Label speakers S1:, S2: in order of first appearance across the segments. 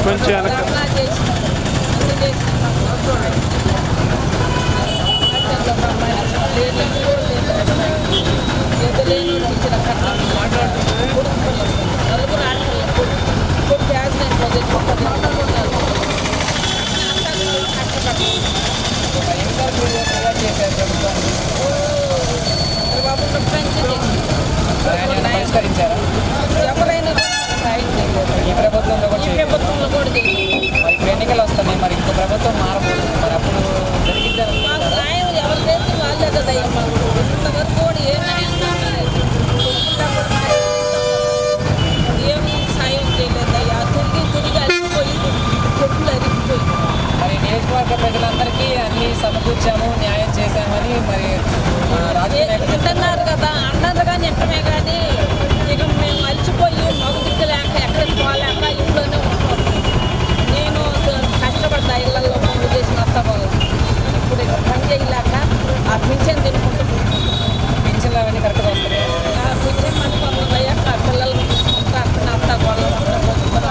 S1: కొంచెం వెనక
S2: పరిష్కరించారా?
S3: ఎవరైనా
S2: ఈ ప్రభుత్వంలో కూడా మరి ఇప్పుడు ఎన్నికలు వస్తున్నాయి, మరి ఇంకో ప్రభుత్వం మారబోతుంది, మరి అప్పుడు జరిగిద్దారు
S3: సాయం ఎవరు చేస్తే వాళ్ళే కదయ్యా. మాకు ఇంతవరకు కూడా ఏం సాయం చేయలేదయ్యా. తిరిగి అరిగిపోయి చెట్లు అరిగిపోయి.
S2: మరి నియోజకవర్గ ప్రజలందరికీ అన్ని సమకూర్చాము, న్యాయం చేశామని మరి
S3: అంటున్నారు కదా, అన్నది కానీ ఇంటమే కానీ ఇక మేము మర్చిపోయి మగ దిక్కు లేక ఎక్కడికి పోలేక ఇంట్లోనే ఉంటాం. నేను కష్టపడ్డా ఇళ్లలో పనులు చేసి నష్టపోవాలి. ఇప్పుడు ఇక పని చేయలేక ఆ పింఛన్ తినుకుంటూ
S2: పింఛన్లు అవన్నీ కరెక్ట్గా వస్తున్నాయి.
S3: ఆ పింఛన్ మంచి పొందయ్యాక నా పిల్లలు చూసుకుంటా అత్త వాళ్ళు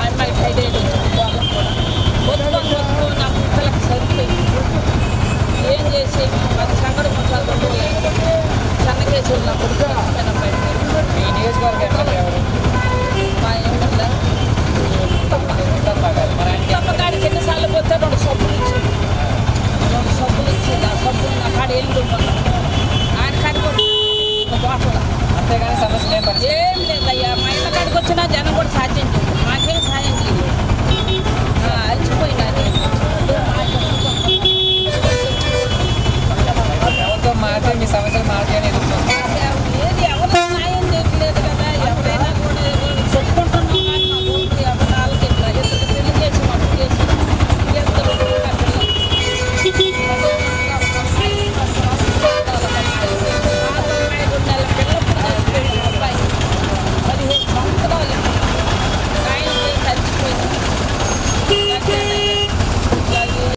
S3: అమ్మాయికి 5 ఏళ్ళు వాళ్ళు కూడా మొత్తం నా పిల్లలకు సరిపోయింది. ఏం చేసి అది సంగడి ముట్టాలు చెన్నకేసి నా కొడుకు
S2: ఈ నియోజకవర్గ ఎమ్మెల్యే ఎవరు?
S3: మా ఎమ్మెల్యే తప్పకాడికి ఎన్నిసార్లు పోతే 2 సబ్బులు ఇచ్చింది. 2 సబ్బులు ఇచ్చింది. ఆ సబ్బులు నా కాడ ఏం దుమ్మన్నా ఆయన కాడికి బాటలు
S2: అంతేగాని సమస్యలు ఏం
S3: ఏం లేదయ్యా. మా ఇళ్ళ కాడికి వచ్చినా జనం కూడా సాధ్యం చేయాలి.